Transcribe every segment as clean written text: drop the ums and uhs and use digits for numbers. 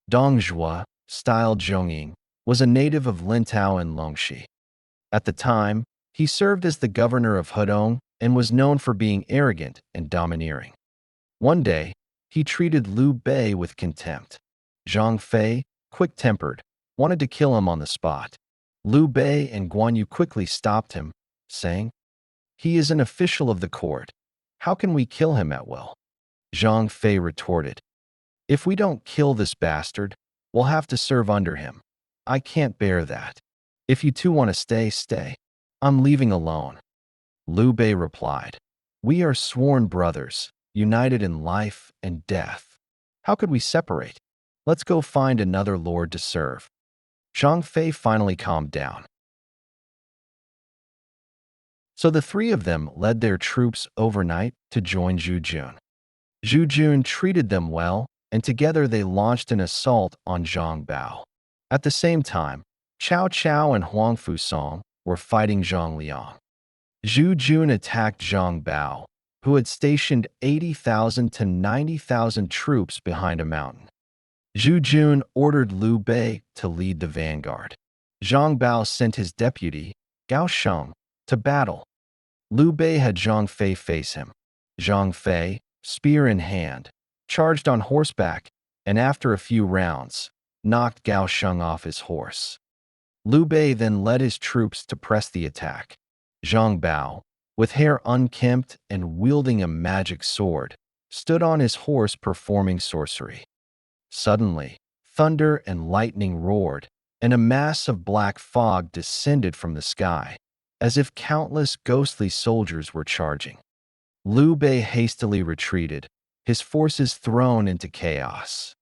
Dongjua, styled Zhongying, was a native of Lintao and Longxi. At the time, he served as the governor of Hudong and was known for being arrogant and domineering. One day, he treated Liu Bei with contempt. Zhang Fei, quick-tempered, wanted to kill him on the spot. Liu Bei and Guan Yu quickly stopped him, saying, "He is an official of the court. How can we kill him at will?" Zhang Fei retorted, "If we don't kill this bastard, we'll have to serve under him. I can't bear that. If you two want to stay, stay. I'm leaving alone." Liu Bei replied, "We are sworn brothers, united in life and death. How could we separate? Let's go find another lord to serve." Zhang Fei finally calmed down. So the three of them led their troops overnight to join Zhu Jun. Zhu Jun treated them well, and together they launched an assault on Zhang Bao. At the same time, Cao Cao and Huang Fusong were fighting Zhang Liang. Zhu Jun attacked Zhang Bao, who had stationed 80,000 to 90,000 troops behind a mountain. Zhu Jun ordered Liu Bei to lead the vanguard. Zhang Bao sent his deputy, Gao Sheng, to battle. Liu Bei had Zhang Fei face him. Zhang Fei, spear in hand, charged on horseback, and after a few rounds, knocked Gao Sheng off his horse. Liu Bei then led his troops to press the attack. Zhang Bao, with hair unkempt and wielding a magic sword, stood on his horse performing sorcery. Suddenly, thunder and lightning roared, and a mass of black fog descended from the sky, as if countless ghostly soldiers were charging. Liu Bei hastily retreated, his forces thrown into chaos.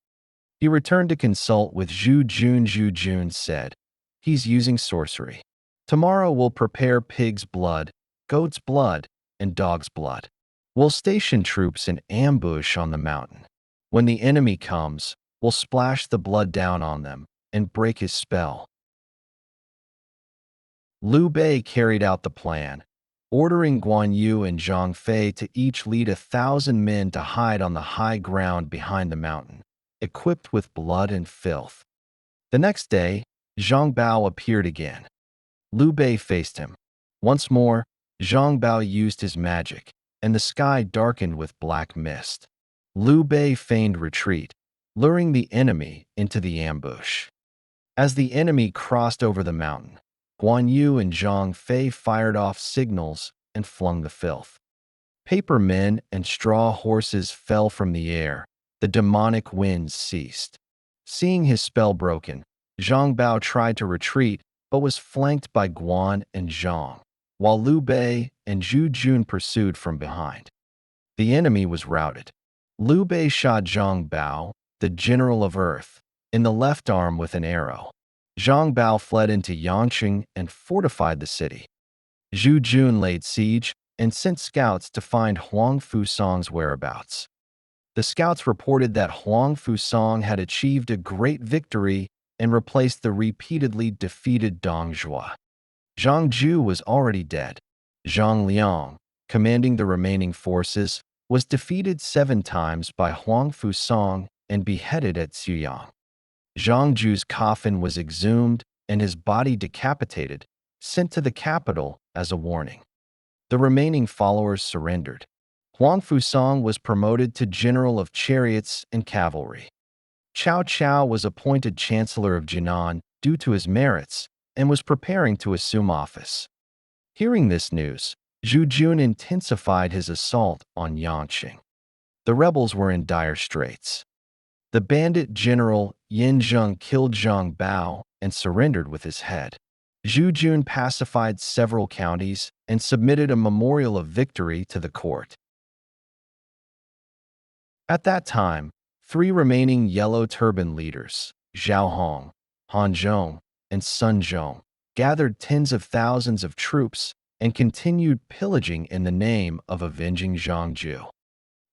He returned to consult with Zhu Jun. Zhu Jun said, "He's using sorcery. Tomorrow we'll prepare pig's blood, goat's blood, and dog's blood. We'll station troops in ambush on the mountain. When the enemy comes, we'll splash the blood down on them and break his spell." Liu Bei carried out the plan, ordering Guan Yu and Zhang Fei to each lead 1,000 men to hide on the high ground behind the mountain, equipped with blood and filth. The next day, Zhang Bao appeared again. Liu Bei faced him. Once more, Zhang Bao used his magic, and the sky darkened with black mist. Liu Bei feigned retreat, luring the enemy into the ambush. As the enemy crossed over the mountain, Guan Yu and Zhang Fei fired off signals and flung the filth. Paper men and straw horses fell from the air. The demonic winds ceased. Seeing his spell broken, Zhang Bao tried to retreat but was flanked by Guan and Zhang, while Liu Bei and Zhu Jun pursued from behind. The enemy was routed. Liu Bei shot Zhang Bao, the general of earth, in the left arm with an arrow. Zhang Bao fled into Yangqing and fortified the city. Zhu Jun laid siege and sent scouts to find Huang Fusong's whereabouts. The scouts reported that Huang Fusong had achieved a great victory and replaced the repeatedly defeated Dongjua. Zhang Ju was already dead. Zhang Liang, commanding the remaining forces, was defeated 7 times by Huang Fusong and beheaded at Xuyang. Zhang Ju's coffin was exhumed and his body decapitated, sent to the capital as a warning. The remaining followers surrendered. Huang Fusong was promoted to general of chariots and cavalry. Cao Cao was appointed chancellor of Jinan due to his merits and was preparing to assume office. Hearing this news, Zhu Jun intensified his assault on Yangqing. The rebels were in dire straits. The bandit general Yin Zheng killed Zhang Bao and surrendered with his head. Zhu Jun pacified several counties and submitted a memorial of victory to the court. At that time, 3 remaining Yellow Turban leaders, Zhao Hong, Han Zhong, and Sun Zhong, gathered tens of thousands of troops and continued pillaging in the name of avenging Zhang Ju.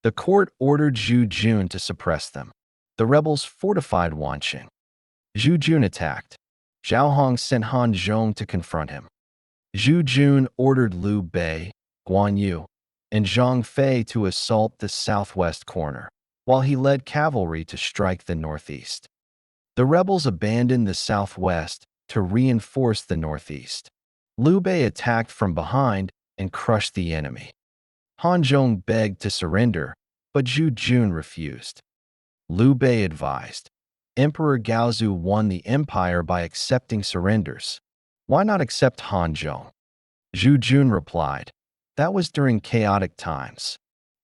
The court ordered Zhu Jun to suppress them. The rebels fortified Wanqing. Zhu Jun attacked. Zhao Hong sent Han Zhong to confront him. Zhu Jun ordered Liu Bei, Guan Yu, and Zhang Fei to assault the southwest corner, while he led cavalry to strike the northeast. The rebels abandoned the southwest to reinforce the northeast. Liu Bei attacked from behind and crushed the enemy. Han Zhong begged to surrender, but Zhu Jun refused. Liu Bei advised, Emperor Gaozu won the empire by accepting surrenders. Why not accept Han Zhong? Zhu Jun replied, that was during chaotic times.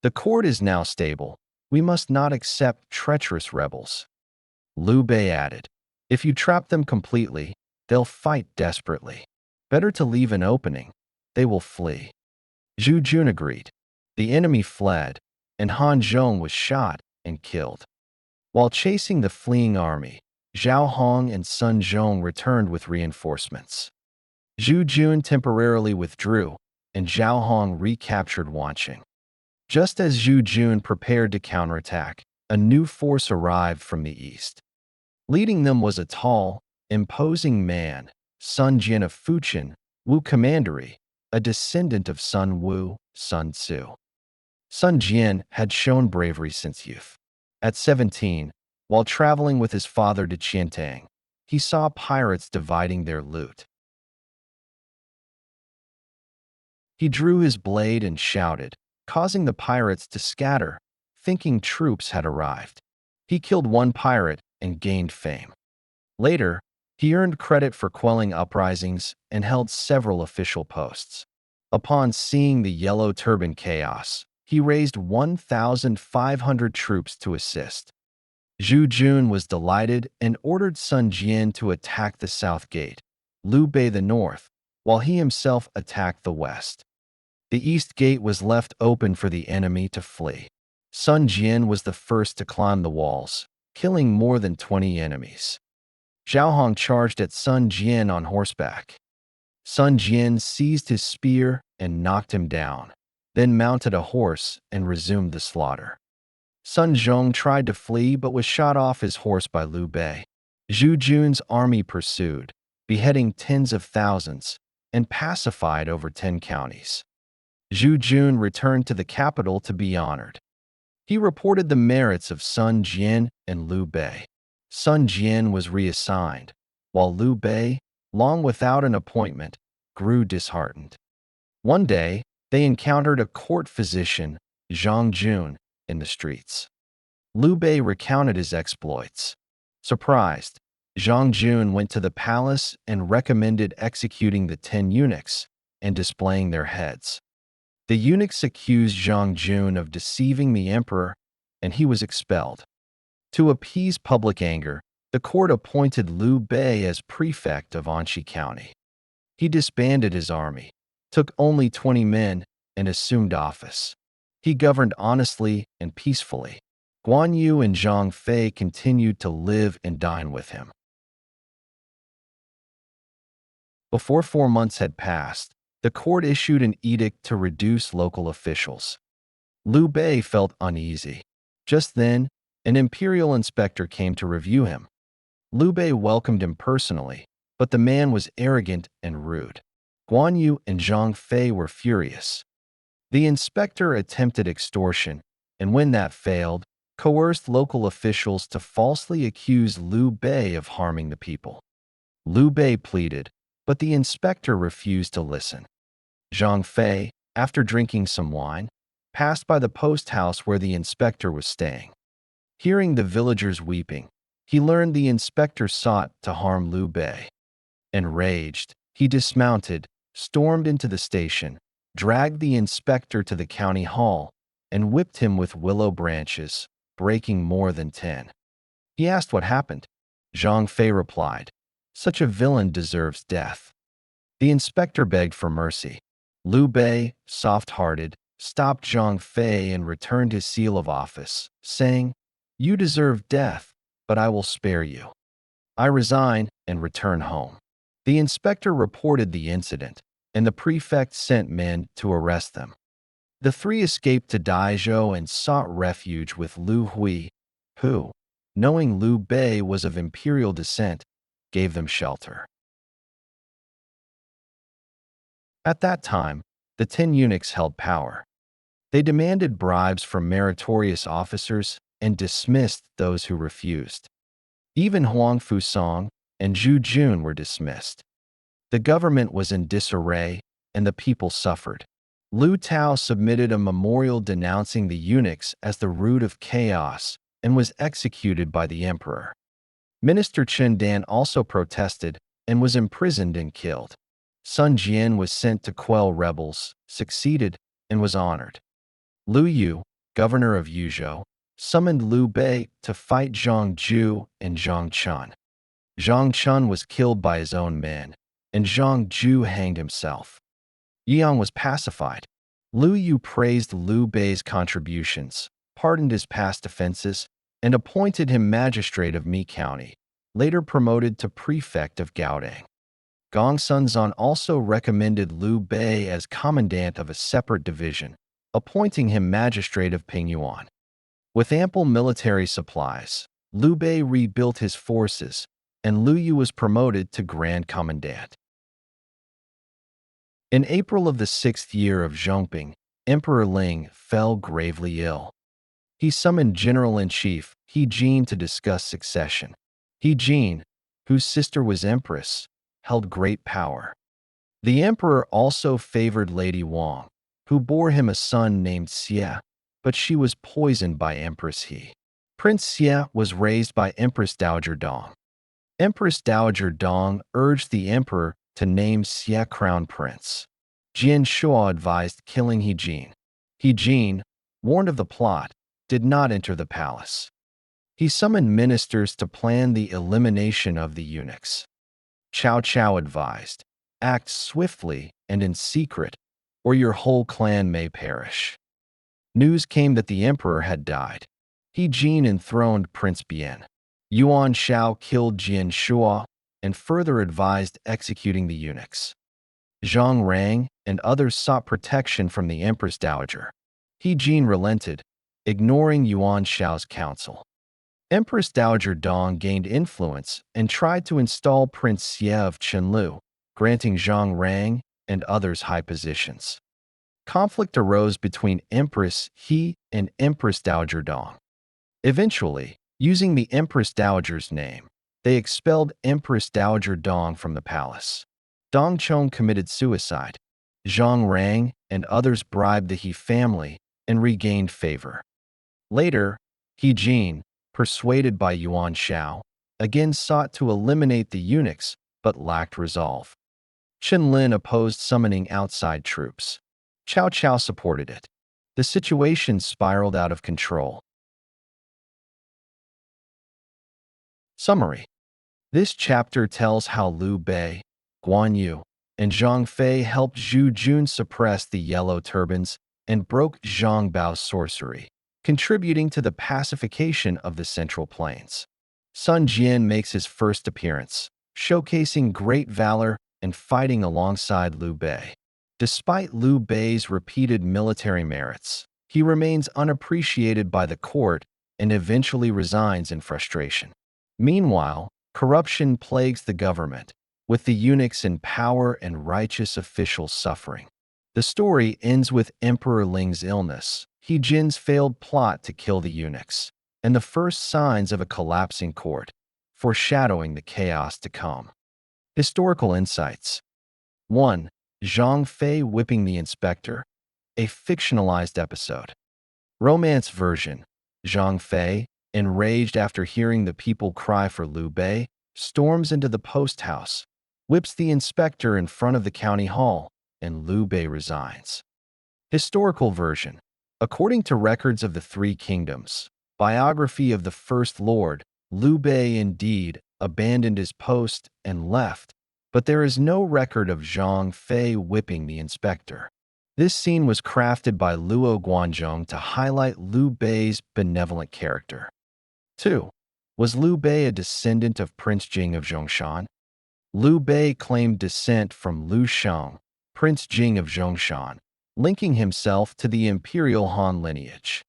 The court is now stable. We must not accept treacherous rebels. Liu Bei added, if you trap them completely, they'll fight desperately. Better to leave an opening. They will flee. Zhu Jun agreed. The enemy fled, and Han Zhong was shot and killed. While chasing the fleeing army, Zhao Hong and Sun Zhong returned with reinforcements. Zhu Jun temporarily withdrew, and Zhao Hong recaptured Wanqing. Just as Zhu Jun prepared to counterattack, a new force arrived from the east. Leading them was a tall, imposing man, Sun Jian of Fuqian, Wu Commandery, a descendant of Sun Wu, Sun Tzu. Sun Jian had shown bravery since youth. At 17, while traveling with his father to Qiantang, he saw pirates dividing their loot. He drew his blade and shouted, causing the pirates to scatter, thinking troops had arrived. He killed one pirate and gained fame. Later, he earned credit for quelling uprisings and held several official posts. Upon seeing the yellow turban chaos, he raised 1,500 troops to assist. Zhu Jun was delighted and ordered Sun Jian to attack the south gate, Liu Bei the north, while he himself attacked the west. The east gate was left open for the enemy to flee. Sun Jian was the first to climb the walls, killing more than 20 enemies. Zhao Hong charged at Sun Jian on horseback. Sun Jian seized his spear and knocked him down, then mounted a horse and resumed the slaughter. Sun Zhong tried to flee but was shot off his horse by Liu Bei. Zhu Jun's army pursued, beheading tens of thousands, and pacified over 10 counties. Zhu Jun returned to the capital to be honored. He reported the merits of Sun Jian and Liu Bei. Sun Jian was reassigned, while Liu Bei, long without an appointment, grew disheartened. One day, they encountered a court physician, Zhang Jun, in the streets. Liu Bei recounted his exploits. Surprised, Zhang Jun went to the palace and recommended executing the 10 eunuchs and displaying their heads. The eunuchs accused Zhang Jun of deceiving the emperor, and he was expelled. To appease public anger, the court appointed Liu Bei as prefect of Anxi County. He disbanded his army, took only 20 men, and assumed office. He governed honestly and peacefully. Guan Yu and Zhang Fei continued to live and dine with him. Before 4 months had passed, the court issued an edict to reduce local officials. Liu Bei felt uneasy. Just then, an imperial inspector came to review him. Liu Bei welcomed him personally, but the man was arrogant and rude. Guan Yu and Zhang Fei were furious. The inspector attempted extortion, and when that failed, coerced local officials to falsely accuse Liu Bei of harming the people. Liu Bei pleaded, but the inspector refused to listen. Zhang Fei, after drinking some wine, passed by the post house where the inspector was staying. Hearing the villagers weeping, he learned the inspector sought to harm Liu Bei. Enraged, he dismounted, stormed into the station, dragged the inspector to the county hall, and whipped him with willow branches, breaking more than 10. He asked what happened. Zhang Fei replied, "Such a villain deserves death." The inspector begged for mercy. Liu Bei, soft-hearted, stopped Zhang Fei and returned his seal of office, saying, "You deserve death, but I will spare you. I resign and return home." The inspector reported the incident, and the prefect sent men to arrest them. The three escaped to Daizhou and sought refuge with Liu Hui, who, knowing Liu Bei was of imperial descent, gave them shelter. At that time, the 10 eunuchs held power. They demanded bribes from meritorious officers and dismissed those who refused. Even Huang Fusong and Zhu Jun were dismissed. The government was in disarray, and the people suffered. Lu Tao submitted a memorial denouncing the eunuchs as the root of chaos and was executed by the emperor. Minister Chen Dan also protested and was imprisoned and killed. Sun Jian was sent to quell rebels, succeeded, and was honored. Lu Yu, governor of Yuzhou, summoned Liu Bei to fight Zhang Ju and Zhang Chun. Zhang Chun was killed by his own men, and Zhang Ju hanged himself. Yang was pacified. Liu Yu praised Liu Bei's contributions, pardoned his past offenses, and appointed him magistrate of Mi County, later promoted to prefect of Gaodang. Gong Sunzan also recommended Liu Bei as commandant of a separate division, appointing him magistrate of Pingyuan. With ample military supplies, Liu Bei rebuilt his forces, and Liu Yu was promoted to Grand Commandant. In April of the 6th year of Zhongping, Emperor Ling fell gravely ill. He summoned General-in-Chief He Jin to discuss succession. He Jin, whose sister was empress, held great power. The emperor also favored Lady Wang, who bore him a son named Xie, but she was poisoned by Empress He. Prince Xie was raised by Empress Dowager Dong. Empress Dowager Dong urged the emperor to name Xie crown prince. Jian Shuo advised killing He Jin. He Jin, warned of the plot, did not enter the palace. He summoned ministers to plan the elimination of the eunuchs. Cao Cao advised, act swiftly and in secret, or your whole clan may perish. News came that the emperor had died. He Jin enthroned Prince Bian. Yuan Shao killed Jian Shuo and further advised executing the eunuchs. Zhang Rang and others sought protection from the Empress Dowager. He Jin relented, ignoring Yuan Shao's counsel. Empress Dowager Dong gained influence and tried to install Prince Xie of Qinlu, granting Zhang Rang and others high positions. Conflict arose between Empress He and Empress Dowager Dong. Eventually, using the Empress Dowager's name, they expelled Empress Dowager Dong from the palace. Dong Chong committed suicide. Zhang Rang and others bribed the He family and regained favor. Later, He Jin, persuaded by Yuan Shao, again sought to eliminate the eunuchs but lacked resolve. Chen Lin opposed summoning outside troops. Cao Cao supported it. The situation spiraled out of control. Summary. This chapter tells how Liu Bei, Guan Yu, and Zhang Fei helped Zhu Jun suppress the Yellow Turbans and broke Zhang Bao's sorcery, contributing to the pacification of the Central Plains. Sun Jian makes his first appearance, showcasing great valor and fighting alongside Liu Bei. Despite Liu Bei's repeated military merits, he remains unappreciated by the court and eventually resigns in frustration. Meanwhile, corruption plagues the government, with the eunuchs in power and righteous officials suffering. The story ends with Emperor Ling's illness, He Jin's failed plot to kill the eunuchs, and the first signs of a collapsing court, foreshadowing the chaos to come. Historical insights. 1. Zhang Fei whipping the inspector, a fictionalized episode. Romance version. Zhang Fei, enraged after hearing the people cry for Liu Bei, storms into the post house, whips the inspector in front of the county hall, and Liu Bei resigns. Historical version. According to records of the Three Kingdoms, biography of the First Lord, Liu Bei indeed abandoned his post and left, but there is no record of Zhang Fei whipping the inspector. This scene was crafted by Luo Guanzhong to highlight Liu Bei's benevolent character. 2. Was Liu Bei a descendant of Prince Jing of Zhongshan? Liu Bei claimed descent from Liu Shang, Prince Jing of Zhongshan, linking himself to the imperial Han lineage.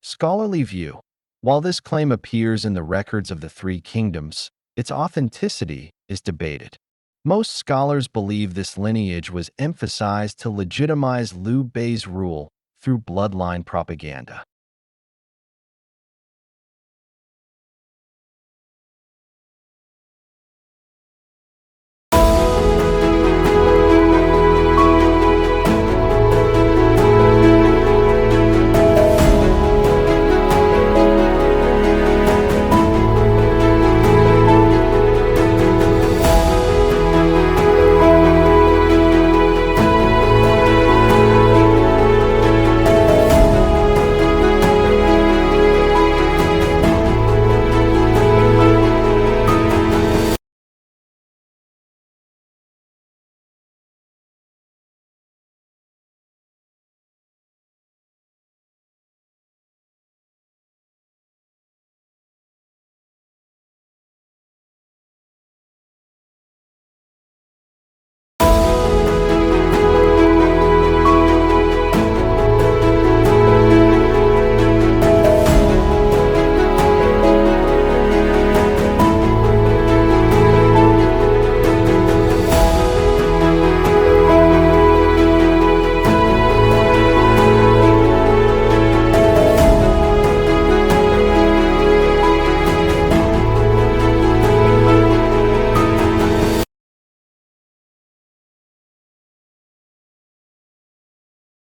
Scholarly view. While this claim appears in the records of the Three Kingdoms, its authenticity is debated. Most scholars believe this lineage was emphasized to legitimize Liu Bei's rule through bloodline propaganda.